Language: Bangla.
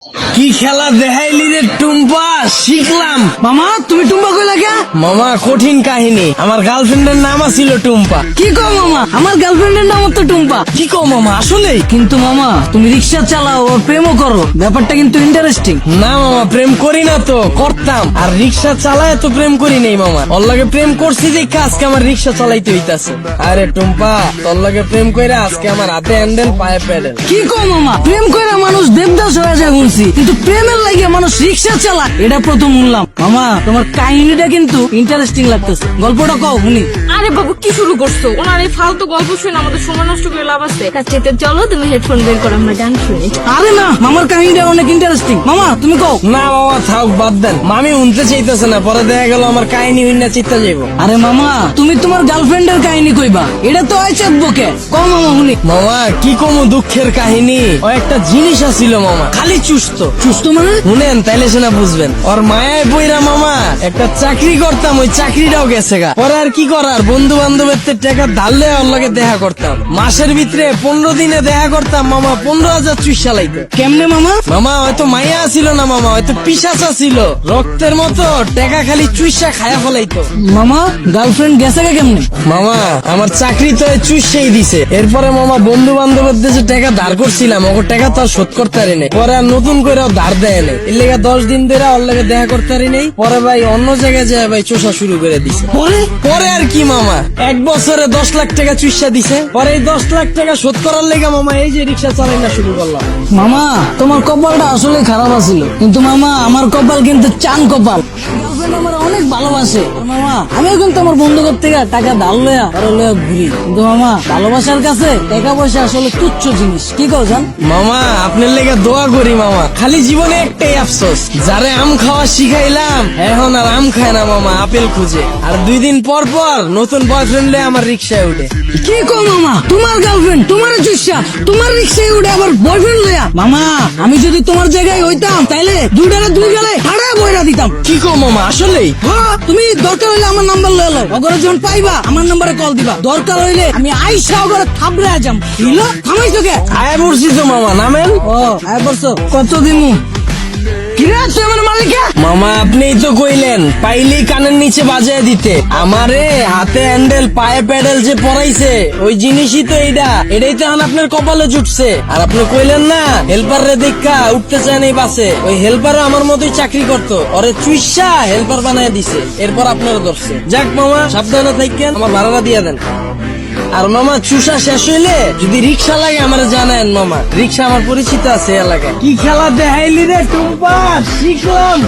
কি খেলা দেখাইলি রে টুম্পা, শিখলাম। মামা তুমি টুম্পা কই লাগে? মামা কঠিন কাহিনী, আমার গার্লফ্রেন্ডের নাম ছিল টুম্পা। কি কও মামা, আমার গার্লফ্রেন্ডের নাম তো টুম্পা। কি কও মামা, আসলেই? কিন্তু মামা তুমি রিক্সা চালাও আর প্রেমও করো, ব্যাপারটা কিন্তু ইন্টারেস্টিং। না মামা, প্রেম করি না তো, করতাম। আর রিক্সা চালায় তো প্রেম করি নেই মামা, ওর লাগে প্রেম করছি দেখে আজকে আমার রিক্সা চালাইতে হইতাছে। আরে টুম্পা, তোর লাগে প্রেম কইরা আজকে আমার হাতে হ্যান্ডেল পায়ে প্যাডেল। কি কও মামা, প্রেম কইরা মানুষ দেবদাস হয়ে যায় শুনছি, কিন্তু প্রেমের লাগে মানুষ রিক্সা চালায় এটা প্রথম শুনলাম। মামা তোমার কাহিনীটা কিন্তু ইন্টারেস্টিং লাগতেছে, গল্পটা কও শুনি। আরে বাবু কি শুরু করছো? ওনার এই ফালতু গল্প শুনে আমাদের সময় নষ্ট করে লাভ আছে। তার চাইতে চলো তুমি হেডফোন বের করো, আমরা গান শুনি। আরে না, মামার কাহিনীটা অনেক ইন্টারেস্টিং, মামা তুমি কও। না মামা থাক, বাদ দেন। মামি উনতে চাইতেছে না, পরে দেখা গেল আমার কাহিনী হইনা চিত্তা যাইব। আরে মামা তুমি তোমার গার্লফ্রেন্ডের কাহিনী কইবা, এটা তো হয় চাপবকে। কও মামা শুনি। মামা কি কমু দুঃখের কাহিনী, ও একটা জিনিস আছিল মামা, খালি চুস্ত। সুস্থ মানে? শুনেন তাইলে সেনা বুঝবেন। ওর মায়ায় বইরা মামা একটা চাকরি করতাম, ওই চাকরিটাও গেছে গা। পরে আর কি করার, বন্ধু বান্ধবের টাকা ধারলে ওর লগে দেখা করতাম। মাসের ভিতরে 15 দিনে দেখা করতাম মামা, 15,000 চুইসা লাইতো। কেমনে মামা? মামা হয়তো মাইয়া ছিল না মামা, হয়তো পিশাচা ছিল, রক্তের মতো টাকা খালি চুইসা খায়া ফলাইতো। মামা গার্লফ্রেন্ড গেছে গে কেমনে? মামা আমার চাকরি তো চুইসাই দিছে। এরপরে মামা বন্ধু বান্ধবের দেশে টাকা ধার করছিলাম, ওর টাকা তো আর শোধ করতে পারি নাই। পরে আর নতুন করে ধার দেয় নাই, এর লেগে 10 দিন ধরে ওর লেগে দেখা করতে পারি নাই। পরে ভাই অন্য জায়গায় যায় ভাই চোষা শুরু করে দিছে। পরে আর কি মামা, 1 বছরে 10 লাখ টাকা চুইসা দিছে। পরে এই 10 লাখ টাকা শোধ করার লেগে মামা এই যে রিক্সা চালাই না শুরু করলাম। মামা তোমার কপালটা আসলে খারাপ আছিল, কিন্তু মামা আমার কপাল কিন্তু চান কপাল। গার্লফ্রেন্ড আমার অনেক ভালোবাসে। আর মামা আমিও কিন্তু আমার বন্ধুদের থেকে টাকা ধার লয়া আর লয়া ঘুরি, কিন্তু মামা ভালোবাসার কাছে টাকা পয়সা আসলে তুচ্ছ জিনিস। কি কও জান? মামা আপনার লেগে দোয়া করি মামা, খালি জীবনে একটাই আফসোস, যারে আম খাওয়া শিখাইলাম এখন আর আম খায় না মামা, আপেল খুঁজে। আর 2 দিন পর পর নতুন বয়ফ্রেন্ড লয়ে আমার রিক্সায় উঠে। কি কও মামা, তোমার গার্লফ্রেন্ড তোমার চুষা তোমার রিক্সায় উঠে আবার বয়ফ্রেন্ড লয়া? মামা আমি যদি তোমার জায়গায় হইতাম তাইলে দুইটারে দুই গেলে হাড়া বইরা দিতাম। কি কো মামা, আসলেই? হ্যাঁ, তুমি দরকার হইলে আমার নাম্বার লয়ে লও, অগরে যখন পাইবা আমার নাম্বারে কল দিবা। দরকার হইলে আমি আইসা অগরে থাবড়ে যাম। হিলো থামাইছো কে? আয় পড়ছি তো মামা, নামেন। ও আয় বলছো কত দিমু? কিরা তুই আমার মালিকা? মামা আপনিই তো কইলেন পাইলেই কানের নিচে বাজায় দিতে। আমারে হাতে হ্যান্ডেল পায়ে প্যাডেল যে পরাইছে ওই জিনিসই তো এইটা, এটাই তো এখন আপনার কপালে জুটছে। আর আপনি কইলেন না হেল্পার রে দেখা উঠতে চায় না এই বাসে, ওই হেল্পারও আমার মতোই চাকরি করতো, ওরে চুইসা হেল্পার বানায় দিছে। এরপর আপনারা ধরছে। যাক মামা সাবধানে থাকেন, আমার ভাড়াটা দিয়ে দেন। আর মামা চুষা শেষ হইলে যদি রিক্সা লাগে আমার জানেন মামা, রিক্সা আমার পরিচিত আছে এলাকায়। কি খেলা দেখাইলি রে টুম্পা, শিখলাম।